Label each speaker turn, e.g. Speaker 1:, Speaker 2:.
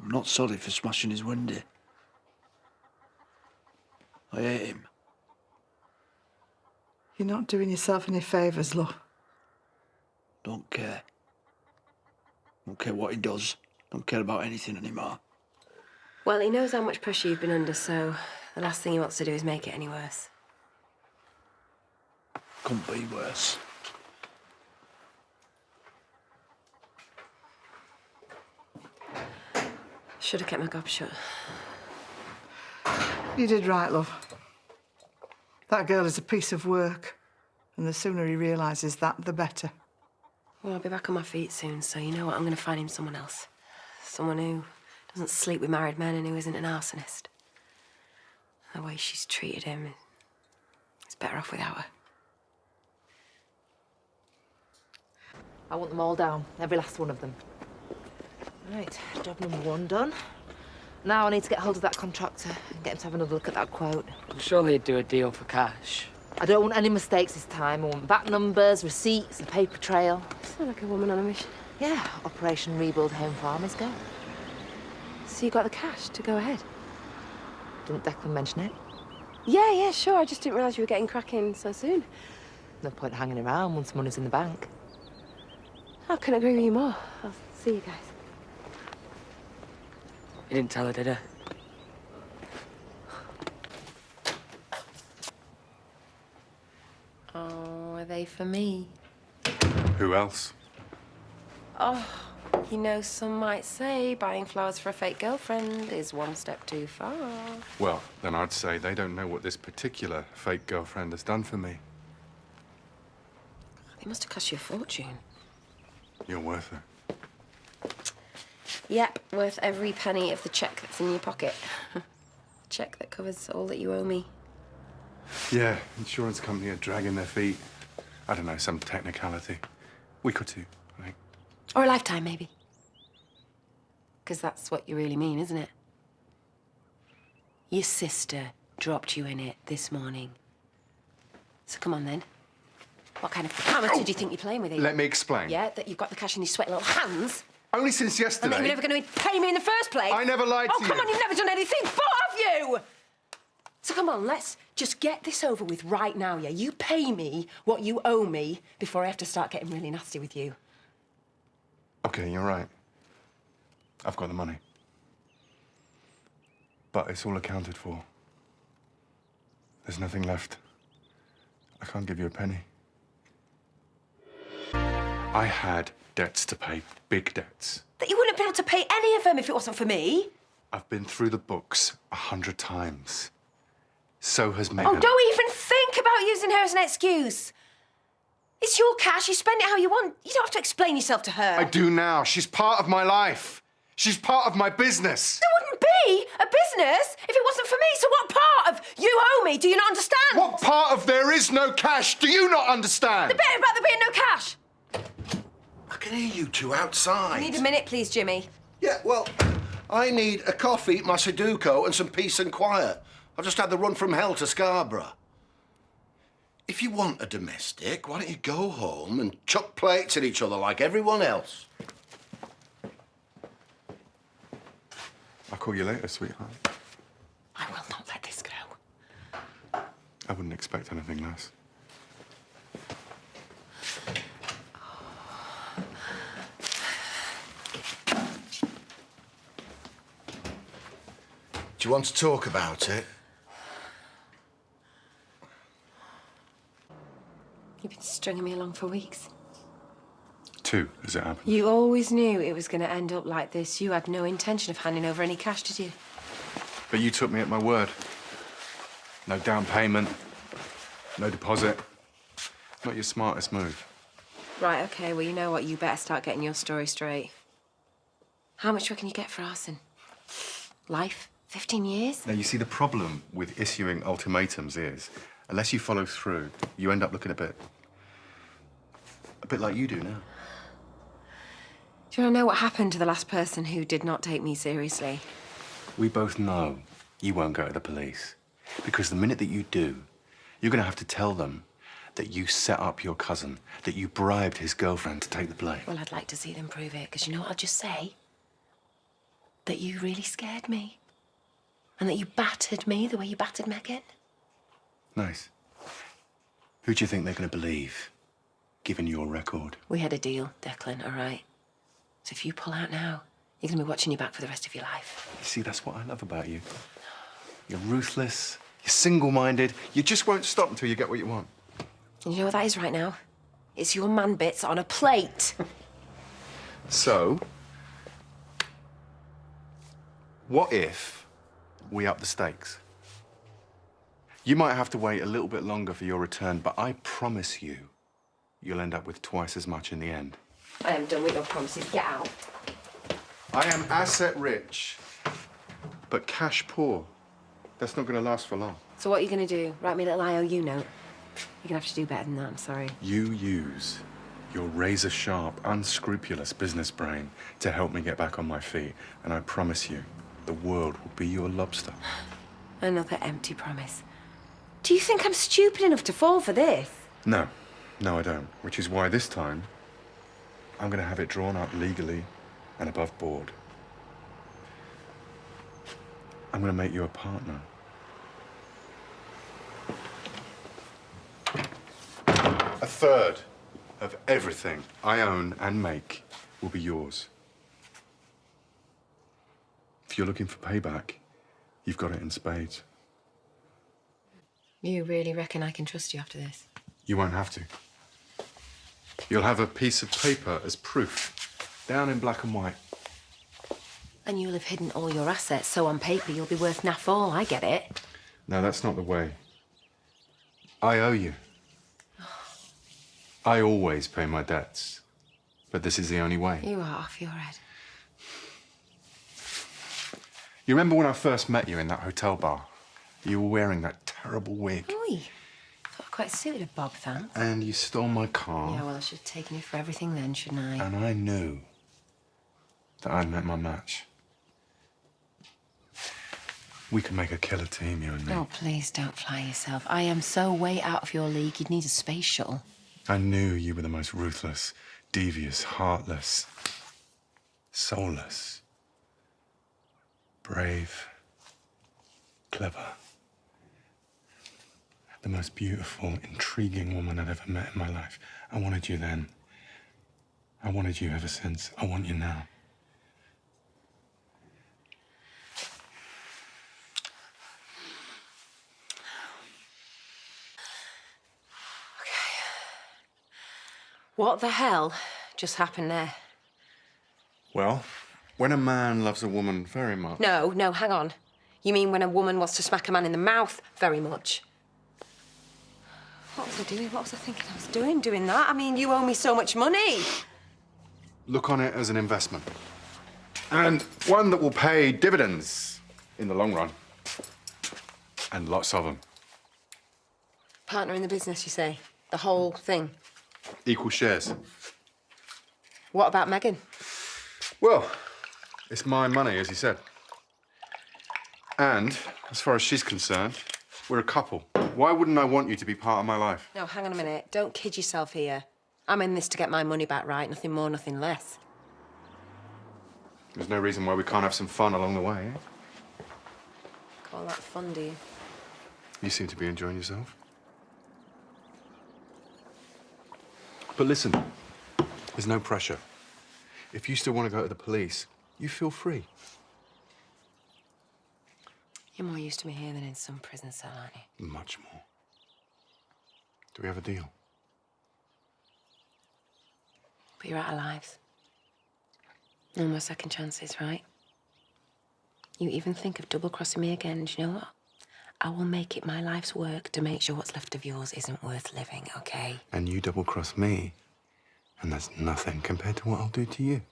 Speaker 1: I'm not sorry for smashing his window. I hate him.
Speaker 2: You're not doing yourself any favours, love.
Speaker 1: Don't care. Don't care what he does. Don't care about anything anymore.
Speaker 3: Well, he knows how much pressure you've been under, so the last thing he wants to do is make it any worse.
Speaker 1: Couldn't be worse.
Speaker 3: Should have kept my gob shut.
Speaker 2: You did right, love. That girl is a piece of work, and the sooner he realises that, the better.
Speaker 3: Well, I'll be back on my feet soon, so you know what? I'm going to find him someone else. Someone who doesn't sleep with married men and who isn't an arsonist. The way she's treated him, he's better off without her.
Speaker 4: I want them all down, every last one of them. Right, job number 1 done. Now I need to get hold of that contractor and get him to have another look at that quote.
Speaker 5: Surely he'd do a deal for cash.
Speaker 4: I don't want any mistakes this time. I want back numbers, receipts, a paper trail.
Speaker 3: Sound like a woman on a mission.
Speaker 4: Yeah, Operation Rebuild Home Farm is go.
Speaker 3: So you got the cash to go ahead?
Speaker 4: Didn't Declan mention it?
Speaker 3: Yeah, sure. I just didn't realise you were getting cracking so soon.
Speaker 4: No point hanging around once money's in the bank.
Speaker 3: I couldn't agree with you more. I'll see you guys.
Speaker 5: He didn't tell her, did he?
Speaker 3: Oh, are they for me?
Speaker 6: Who else?
Speaker 3: Oh, you know, some might say buying flowers for a fake girlfriend is one step too far.
Speaker 6: Well, then I'd say they don't know what this particular fake girlfriend has done for me.
Speaker 3: They must have cost you a fortune.
Speaker 6: You're worth it.
Speaker 3: Yep, worth every penny of the cheque that's in your pocket. Cheque that covers all that you owe me.
Speaker 6: Yeah, insurance company are dragging their feet. I don't know, some technicality. Week or two, I think.
Speaker 3: Or a lifetime, maybe. Because that's what you really mean, isn't it? Your sister dropped you in it this morning. So come on, then. What kind of amateur do you think you're playing with here?
Speaker 6: Let me explain.
Speaker 3: Yeah, that you've got the cash in your sweaty little hands?
Speaker 6: Only since yesterday.
Speaker 3: And that you're never going to pay me in the first place?
Speaker 6: I never lied to you.
Speaker 3: Oh, come on, you've never done anything, but have you? So come on, let's just get this over with right now, yeah? You pay me what you owe me before I have to start getting really nasty with you.
Speaker 6: Okay, you're right. I've got the money. But it's all accounted for. There's nothing left. I can't give you a penny. I had debts to pay, big debts.
Speaker 3: That you wouldn't be able to pay any of them if it wasn't for me.
Speaker 6: I've been through the books 100 times. So has Megan.
Speaker 3: Oh, don't even think about using her as an excuse. It's your cash. You spend it how you want. You don't have to explain yourself to her.
Speaker 6: I do now. She's part of my life. She's part of my business.
Speaker 3: There wouldn't be a business if it wasn't for me. So what part of you owe me do you not understand?
Speaker 6: What part of there is no cash do you not understand?
Speaker 3: The bit about there being no cash.
Speaker 7: I can hear you two outside.
Speaker 3: I need a minute, please, Jimmy.
Speaker 7: Yeah, well, I need a coffee, my Sudoku, and some peace and quiet. I've just had the run from hell to Scarborough. If you want a domestic, why don't you go home and chuck plates at each other like everyone else?
Speaker 6: I'll call you later, sweetheart.
Speaker 3: I will not let this go.
Speaker 6: I wouldn't expect anything less.
Speaker 7: Do you want to talk about it?
Speaker 3: You've been stringing me along for weeks.
Speaker 6: 2, as it happened.
Speaker 3: You always knew it was going to end up like this. You had no intention of handing over any cash, did you?
Speaker 6: But you took me at my word. No down payment, no deposit. Not your smartest move.
Speaker 3: Right, OK, well, you know what? You better start getting your story straight. How much reckon you get for arson? Life? 15 years?
Speaker 6: Now, you see, the problem with issuing ultimatums is, unless you follow through, you end up looking a bit like you do now.
Speaker 3: Do you want to know what happened to the last person who did not take me seriously?
Speaker 6: We both know you won't go to the police. Because the minute that you do, you're going to have to tell them that you set up your cousin, that you bribed his girlfriend to take the blame.
Speaker 3: Well, I'd like to see them prove it, because you know what I'll just say? that you really scared me. And that you battered me the way you battered Megan.
Speaker 6: Nice. Who do you think they're going to believe, given your record?
Speaker 3: We had a deal, Declan, all right? So if you pull out now, you're going to be watching your back for the rest of your life.
Speaker 6: You see, that's what I love about you. You're ruthless, you're single-minded, you just won't stop until you get what you want.
Speaker 3: And you know what that is right now? It's your man bits on a plate.
Speaker 6: So, what if we up the stakes? You might have to wait a little bit longer for your return, but I promise you, you'll end up with twice as much in the end.
Speaker 3: I am done with your promises. Get out.
Speaker 6: I am asset rich, but cash poor. That's not going to last for long.
Speaker 3: So what are you going to do? Write me a little IOU note? You're going to have to do better than that, I'm sorry.
Speaker 6: You use your razor-sharp, unscrupulous business brain to help me get back on my feet, and I promise you, the world will be your lobster.
Speaker 3: Another empty promise. Do you think I'm stupid enough to fall for this?
Speaker 6: No, no, I don't. Which is why this time, I'm going to have it drawn up legally and above board. I'm going to make you a partner. A third of everything I own and make will be yours. If you're looking for payback, you've got it in spades.
Speaker 3: You really reckon I can trust you after this?
Speaker 6: You won't have to. You'll have a piece of paper as proof, down in black and white.
Speaker 3: And you'll have hidden all your assets, so on paper you'll be worth naff all. I get it.
Speaker 6: No, that's not the way. I owe you. I always pay my debts, but this is the only way.
Speaker 3: You are off your head.
Speaker 6: You remember when I first met you in that hotel bar? You were wearing that terrible wig.
Speaker 3: Oi. Thought I quite suited a bob, thanks.
Speaker 6: And you stole my car.
Speaker 3: Yeah, well, I should have taken you for everything then, shouldn't I?
Speaker 6: And I knew that I'd met my match. We could make a killer team, you and me.
Speaker 3: Oh, please don't fly yourself. I am so way out of your league, you'd need a space shuttle.
Speaker 6: I knew you were the most ruthless, devious, heartless, soulless, brave, clever. The most beautiful, intriguing woman I'd ever met in my life. I wanted you then. I wanted you ever since. I want you now.
Speaker 3: What the hell just happened there?
Speaker 6: Well, when a man loves a woman very much...
Speaker 3: No, hang on. You mean when a woman wants to smack a man in the mouth very much? What was I doing? What was I thinking I was doing that? I mean, you owe me so much money.
Speaker 6: Look on it as an investment. And one that will pay dividends in the long run. And lots of them.
Speaker 3: Partner in the business, you say? The whole thing?
Speaker 6: Equal shares.
Speaker 3: What about Megan?
Speaker 6: Well, it's my money, as you said. And, as far as she's concerned, we're a couple. Why wouldn't I want you to be part of my life?
Speaker 3: No, hang on a minute. Don't kid yourself here. I'm in this to get my money back, right? Nothing more, nothing less.
Speaker 6: There's no reason why we can't have some fun along the way, eh?
Speaker 3: Call that fun, do you?
Speaker 6: You seem to be enjoying yourself. But listen, there's no pressure. If you still want to go to the police, you feel free.
Speaker 3: You're more used to me here than in some prison cell, aren't you?
Speaker 6: Much more. Do we have a deal?
Speaker 3: But you're out of lives. No more second chances, right? You even think of double-crossing me again, and you know what? I will make it my life's work to make sure what's left of yours isn't worth living, okay?
Speaker 6: And you double-cross me, and that's nothing compared to what I'll do to you.